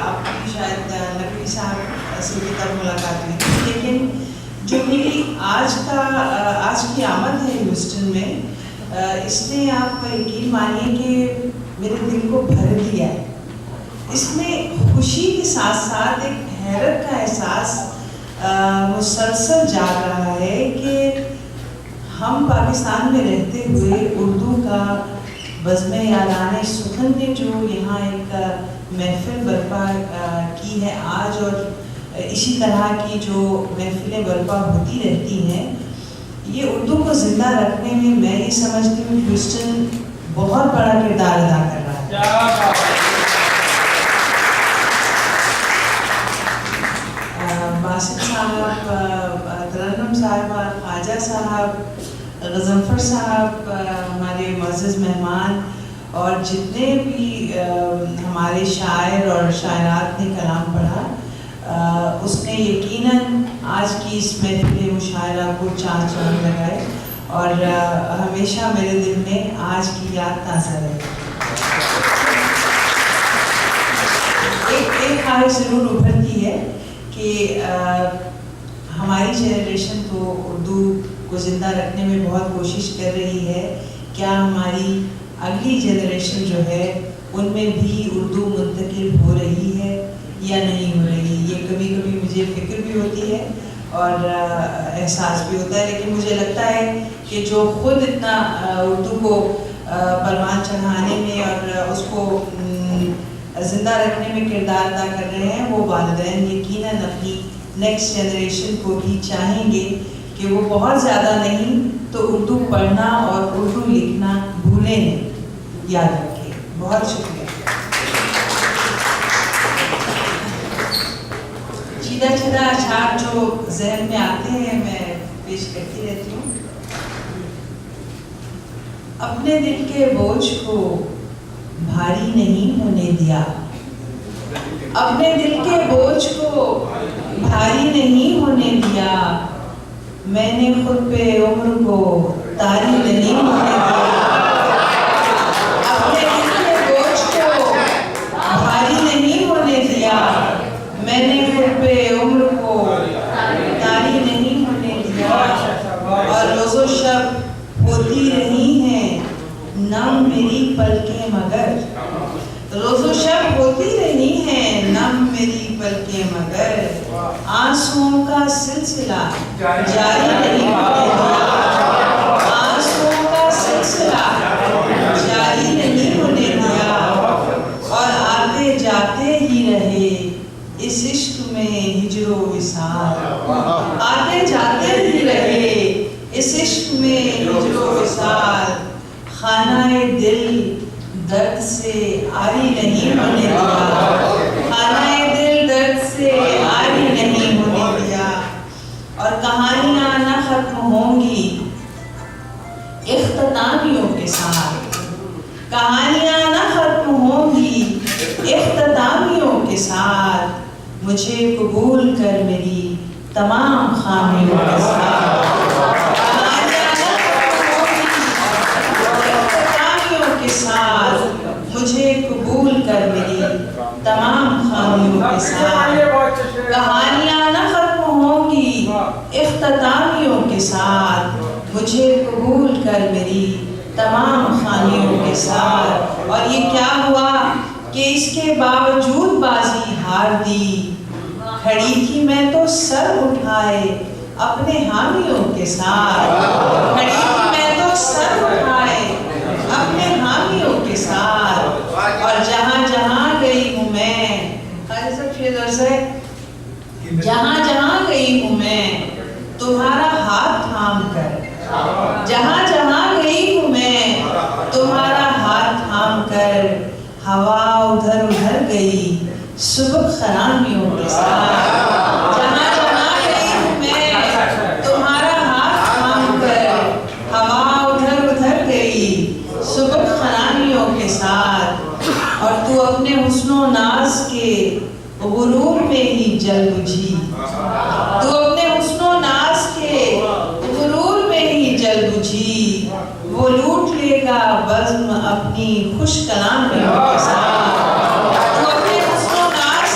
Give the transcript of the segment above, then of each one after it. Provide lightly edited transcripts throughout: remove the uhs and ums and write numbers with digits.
آپ کی شاید نقوی صاحب سے بھی تب ملاقات ہوئی تھی، لیکن جو میری آج کی آمد ہے ہیوسٹن میں، اس نے آپ یقین مانیے کہ میرے دل کو بھر دیا ہے۔ اس میں خوشی کے ساتھ ساتھ ایک حیرت کا احساس مسلسل جاگ رہا ہے کہ ہم پاکستان میں رہتے ہوئے اردو کا بزم یارانہ سخن نے جو یہاں ایک محفل برپا کی ہے آج، اور اسی طرح کی جو محفلیں برپا ہوتی رہتی ہیں، یہ اردو کو زندہ رکھنے میں میں یہ سمجھتی ہوں ہیوسٹن بہت بڑا کردار ادا کر رہا ہے۔ باسط صاحب، ترنم صاحبہ، خواجہ صاحب، غضنفر صاحب، ہمارے معزز مہمان، اور جتنے بھی ہمارے شاعر اور شاعرات نے کلام پڑھا، اس نے یقیناً آج کی اس محفل مشاعرہ کو چاند لگائے، اور ہمیشہ میرے دل میں آج کی یاد تازہ رہے۔ ایک خواہش ضرور ابھرتی ہے کہ ہماری جنریشن تو اردو کو زندہ رکھنے میں بہت کوشش کر رہی ہے، کیا ہماری اگلی جنریشن جو ہے ان میں بھی اردو منتقل ہو رہی ہے یا نہیں ہو رہی؟ یہ کبھی کبھی مجھے فکر بھی ہوتی ہے اور احساس بھی ہوتا ہے، لیکن مجھے لگتا ہے کہ جو خود اتنا اردو کو پروان چڑھانے میں اور اس کو زندہ رکھنے میں کردار ادا کر رہے ہیں، وہ والدین یقیناً اپنی نیکسٹ جنریشن کو بھی چاہیں گے کہ وہ بہت زیادہ نہیں تو اردو پڑھنا اور اردو لکھنا بھولیں نہیں، یاد رکھیں۔ بہت شکریہ۔ چیدہ اشعار جو ذہن میں آتے ہیں میں پیش کرتی رہتی ہوں۔ اپنے دل کے بوجھ کو بھاری نہیں ہونے دیا، اپنے دل کے بوجھ کو بھاری نہیں ہونے دیا، میں نے خود پہ عمر کو طاری نہیں ہونے دیا، اپنے دل کے بوجھ کو بھاری نہیں ہونے دیا، میں نے خود پہ عمر کو طاری نہیں ہونے دیا، اور روز و شب ہوتی رہی ہیں نم میری پلکیں مگر، روز و شب ہوتی رہی ہیں نم میری پلکیں مگر، آنسوؤں کا سلسلہ جاری نہیں ہونے دیا، آنسوؤں کا سلسلہ جاری نہیں ہونے دیا، اور آتے جاتے ہی رہے اس عشق میں ہجر و وصال، آتے جاتے ہی رہے اس عشق میں ہجر و وصال، خانہ دل درد سے عاری نہیں ہونے دیا، خانہ دل درد سے عاری نہیں ہونے دیا، اور کہانیاں نہ ختم ہوں گی اختتامیوں کے ساتھ، کہانیاں نہ ختم ہوں گی اختتامیوں کے ساتھ، مجھے قبول کر میری تمام خامیوں کے ساتھ، مجھے قبول کر میری تمام خامیوں کے ساتھ، کہانیاں نہ ختم ہوں گی اختتامیوں کے ساتھ، مجھے قبول کر میری تمام خامیوں کے ساتھ، اور یہ کیا ہوا کہ اس کے باوجود بازی ہار دی، کھڑی تھی میں تو سر اٹھائے اپنے حامیوں کے ساتھ، کھڑی تھی میں تو سر اٹھائے اپنے حامیوں کے ساتھ، اور جہاں جہاں گئی ہوں میں، جہاں جہاں گئی ہوں میں تمہارا ہاتھ تھام کر، جہاں جہاں گئی ہوں میں تمہارا ہاتھ تھام کر، ہوا ادھر ادھر گئی صبح خرامیوں کے ساتھ، جہاں جہاں گئی ہوں میں تمہارا ہاتھ تھام کر، ہوا ادھر ادھر گئی صبح خرامیوں کے ساتھ، اور تو اپنے حسن و ناز کے غرور میں ہی جل بجھی، تو اپنے حسن و ناز کے غرور میں ہی جل بجھی، وہ لوٹ لے گا بزم اپنی خوش کلامیوں کے ساتھ، تو اپنے حسن و ناز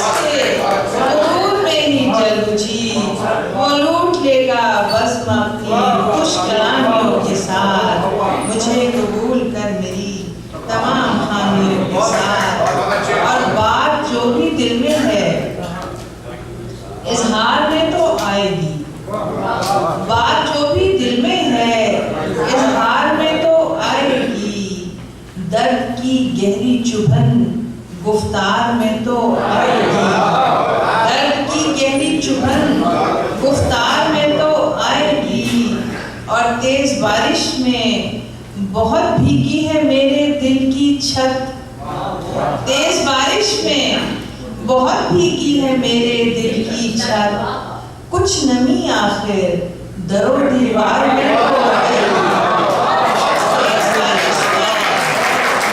بہت بھیگی ہے میرے دل کی چھت، کچھ نمی آخر در و دیوار میں تو آئے گی۔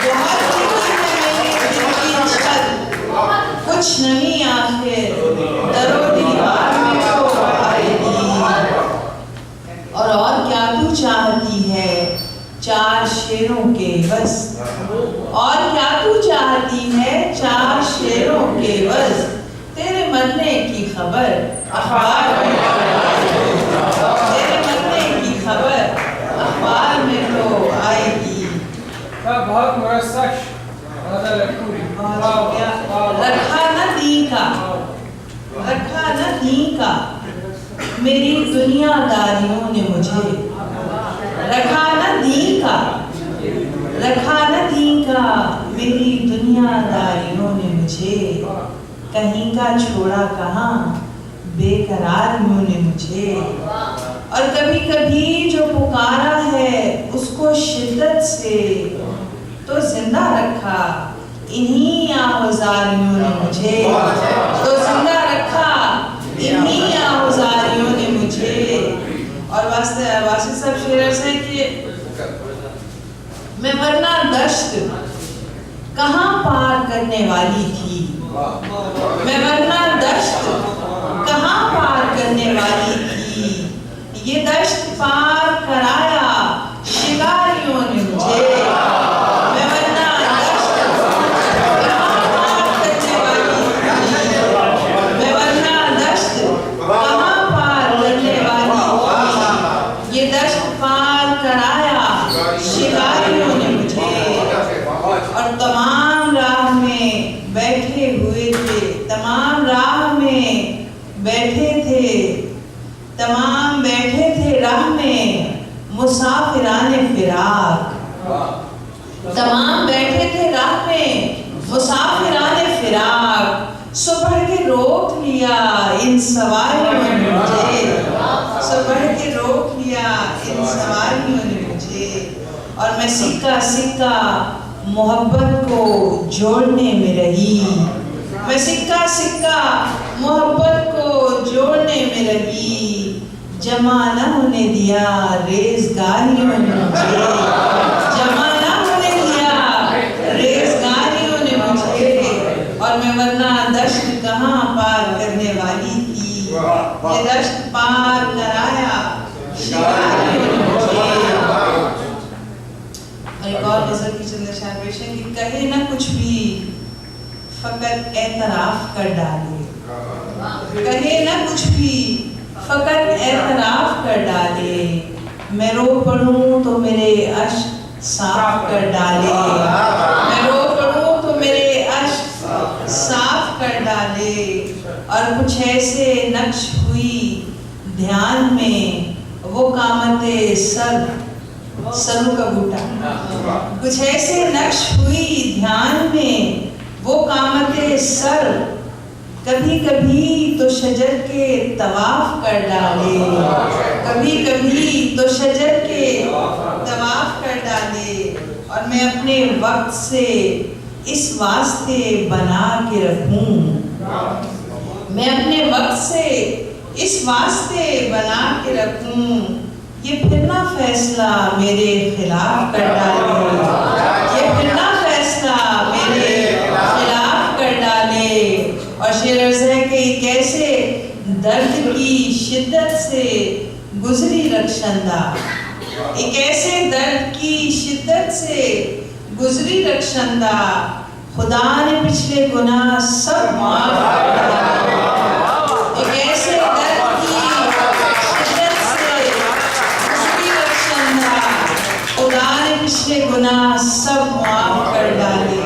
بہت بھیگی ہے میرے دل کی چھت، کچھ نمی آخر در و دیوار میں تو آئے گی۔ اور کیا تو چاہتی ہے چار شیروں کے بس، اور کیا تو چاہتی ہے چار شیروں کے بس، تیرے مرنے کی خبر اخبار میں تو آئے گی، تیرے مرنے کی خبر اخبار میں تو آئے گی۔ بہت مرسش رکھا نہ دین کا، رکھا نہ دین کا میری دنیا داریوں نے مجھے، رکھا نہ دین کا، رکھا نہ دین کا میری دنیا داریوں نے مجھے، کہیں کا چھوڑا کہاں بے قراریوں نے مجھے۔ اور کبھی کبھی جو پکارا ہے اس کو شدت سے، تو زندہ رکھا انہی آہوزاریوں نے مجھے، تو زندہ رکھا انہی آہوزاریوں نے مجھے۔ اور واسطے صاحب شعر عرض ہے کہ میں ورنہ دشت کہاں پار کرنے والی تھی، میں ورنہ دشت کہاں پار کرنے والی تھی، یہ دشت پار کرایا شکاریوں نے مجھے۔ میں ورنہ دشت کہاں پار کرنے والی تھی، میں ورنہ دشت کہاں پار کرنے والی تھی، یہ دشت پار کرایا شکاریوں نے مجھے۔ اور تمام راہ میں بیٹھے ہوئے تھے، تمام راہ میں بیٹھے تھے، تمام بیٹھے تھے راہ میں مسافران فراق، تمام بیٹھے تھے راہ میں مسافران فراق، سو پڑھ کے روک لیا ان سواریوں نے مجھے، سو پڑھ کے روک لیا ان سواریوں نے مجھے۔ اور میں سکہ سکہ محبت کو جوڑنے میں رہی، میں سکہ سکہ محبت کو جوڑنے میں رہی، جمع نہ ہونے دیا ریزگاریوں نے مجھے، جمع نہ ہونے دیا ریزگاریوں نے مجھے۔ اور میں ورنہ دشت کہاں پار کرنے والی تھی، یہ دشت پار کرایا شکاریوں نے مجھے۔ ایک اور غزل کی چند اشعار پیش ہے کہ کہے نہ کچھ بھی فقط اعتراف کر ڈالے، کہے نہ کچھ بھی فقط اعتراف کر ڈالے، میں رو پڑوں تو میرے اشک صاف کر ڈالے، میں رو پڑوں تو میرے اشک صاف کر ڈالے۔ اور کچھ ایسے نقش ہوئی دھیان میں وہ قامت سرو کا بوٹا، کچھ ایسے نقش ہوئی دھیان میں وہ قامت سر، کبھی کبھی تو شجر کے طواف کر ڈالے، کبھی کبھی تو شجر کے طواف کر ڈالے۔ اور میں اپنے وقت سے اس واسطے بنا کے رکھوں، میں اپنے وقت سے اس واسطے بنا کے رکھوں، یہ پھر نہ فیصلہ میرے خلاف کر ڈالے، یہ پھر نہ فیصلہ میرے خلاف کر ڈالے۔ اور شعر عرض ہے کہ کیسے درد کی شدت سے گزری رخشندہ، ایک ایسے درد کی شدت سے گزری رخشندہ، خدا نے پچھلے گناہ سب معاف کر ڈالے، ایک ایسے درد کی شدت سے گزری رخشندہ، خدا نے پچھلے گناہ سب معاف کر ڈالے۔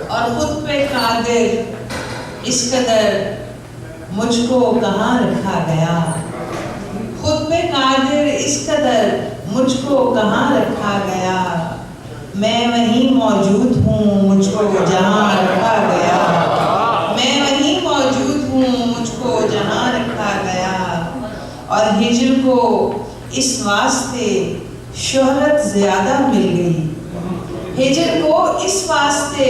اور خود پہ قادر اس قدر مجھ کو کہاں رکھا گیا، خود پہ قادر اس قدر مجھ کو کہاں رکھا گیا، میں وہیں موجود ہوں مجھ کو جہاں رکھا گیا، میں وہیں موجود ہوں مجھ کو جہاں رکھا گیا۔ اور ہجر کو اس واسطے شہرت زیادہ مل گئی، ہجر کو اس واسطے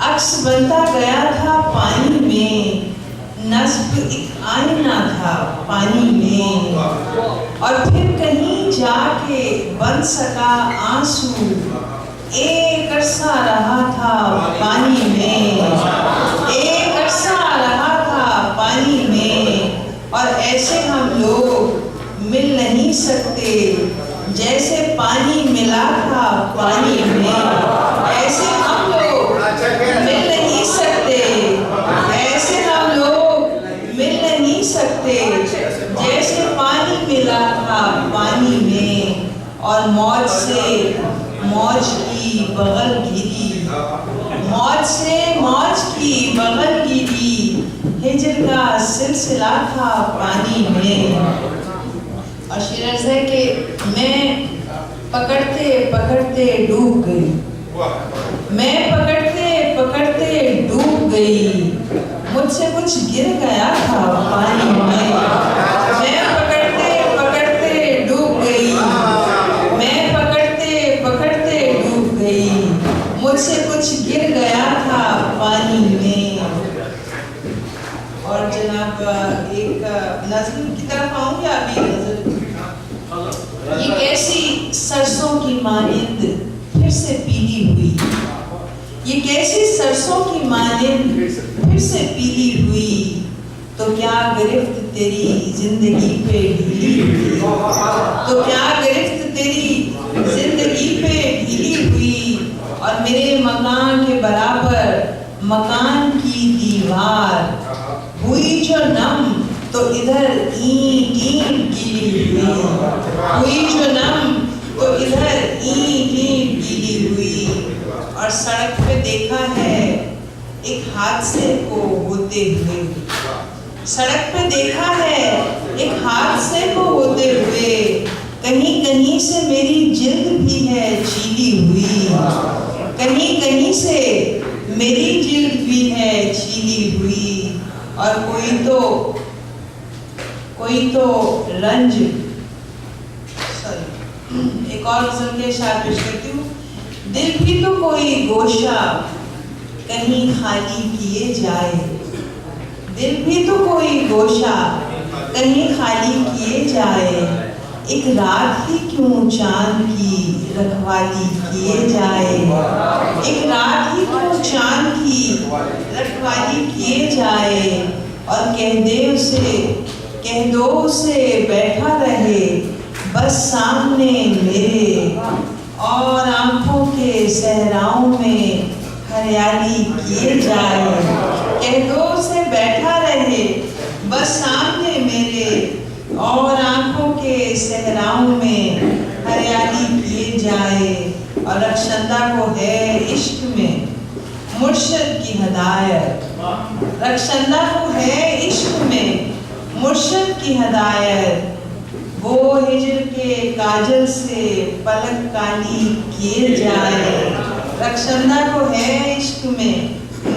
عکس بنتا گیا تھا پانی میں، نصب ایک آئینہ تھا پانی میں، اور پھر کہیں جا کے بن سکا آنسو، ایک عرصہ رہا تھا پانی میں، ایک عرصہ رہا تھا پانی میں، اور ایسے ہم لوگ مل نہیں سکتے جیسے پانی ملا تھا پانی میں، ایسے ہم لوگ مل نہیں سکتے، ایسے ہم لوگ مل نہیں سکتے جیسے پانی ملا تھا پانی میں، اور موج سے موج کی بغل گری، موج سے موج کی بغل گری، ہجر کا سلسلہ تھا پانی میں۔ اور شعر عرض ہے کہ میں پکڑتے پکڑتے ڈوب گئی، میں پکڑتے پکڑتے ڈوب گئی، مجھ سے کچھ گر گیا تھا پانی میں، میں پکڑتے پکڑتے ڈوب گئی، میں پکڑتے پکڑتے ڈوب گئی، مجھ سے کچھ گر گیا تھا پانی میں۔ اور جناب ایک نظم کی طرف آؤں گا ابھی نظر، یہ کیسی سرسوں کی مانند پھر سے پیلی ہوئی، یہ کیسی سرسوں کی مانند پھر سے پیلی ہوئی، تو کیا گرفت تیری زندگی پہ ڈھیلی ہوئی، تو کیا گرفت تیری زندگی پہ ڈھیلی ہوئی، اور میرے مکان کے برابر مکان کی دیوار ہوئی جو نم، تو ادھر اینٹ اینٹ گیلی ہوئی، ہوئی جو نم تو ادھر اینٹ اینٹ گیلی ہوئی، اور سڑک پہ دیکھا ہے ایک حادثے کو ہوتے ہوئے، سڑک پہ دیکھا ہے ایک حادثے کو ہوتے ہوئے، کہیں کہیں سے میری جلد بھی ہے چھیلی ہوئی، کہیں کہیں سے میری جلد بھی ہے چھیلی ہوئی، اور کوئی تو رنج، ایک اور غزل کے اشعار پیش کرتی ہوں، دل بھی تو کوئی گوشہ کہیں خالی کیے جائے، دل بھی تو کوئی گوشہ کہیں خالی کیے جائے، ایک رات ہی کیوں چاند کی رکھوالی کیے جائے، ایک رات ہی کیوں چاند کی رکھوالی کیے جائے، اور کہہ دو اسے بیٹھا رہے بس سامنے میرے، اور آنکھوں کے صحراؤں میں ہریالی کیے جائے، کہہ دو اسے بیٹھا رہے بس سامنے میرے، اور آنکھوں کے صحراؤں میں ہریالی کیے جائے، اور رخشندہ کو ہے عشق میں مرشد کی ہدایت، رخشندہ کو ہے عشق میں مرشد کی ہدایت، وہ ہجر کے کاجل سے پلک کالی کیے جائے، رخشندہ کو ہے عشق میں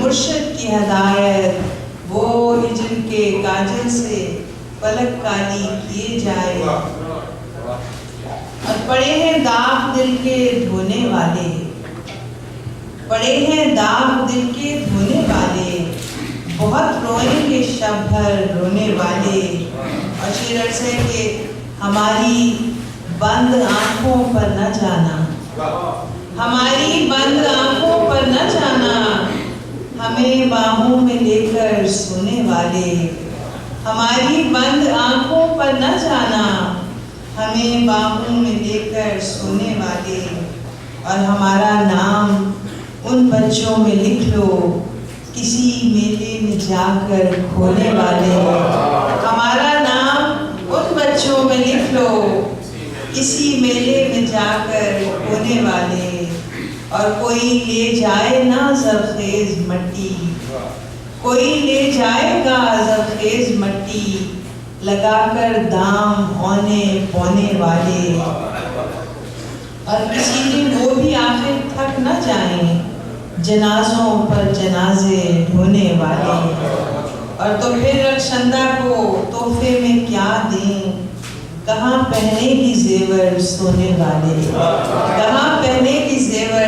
مرشد کی ہدایت، وہ ہجر کے کاجل سے پلک کالی کیے جائے، اور پڑے ہیں داغ دل کے دھونے والے، پڑے ہیں داغ دل کے دھونے والے، بہت روئیں گے شب بھر رونے والے، اور شعر عرض ہے کہ ہماری بند آنکھوں پر نہ جانا، ہماری بند آنکھوں پر نہ جانا، ہمیں باہوں میں لے کر سونے والے، ہماری بند آنکھوں پر نہ جانا، ہمیں باہوں میں لے کر سونے والے، اور ہمارا نام ان بچوں میں لکھ لو کسی میلے میں جا کر کھونے والے، ہمارا نام ان بچوں میں لکھ لو کسی میلے میں جا کر کھونے والے، اور کوئی لے جائے نا زرخیز مٹی، کوئی لے جائے گا زرخیز مٹی، لگا کر دام اونے پونے والے، اور کسی دن وہ بھی آخر تھک نہ جائیں جنازوں پر جنازے ڈھونے والے، اور تو پھر رخشندہ کو تحفے میں کیا دیں، کہاں پہنے گی زیور سونے والے، کہاں پہنے گی زیور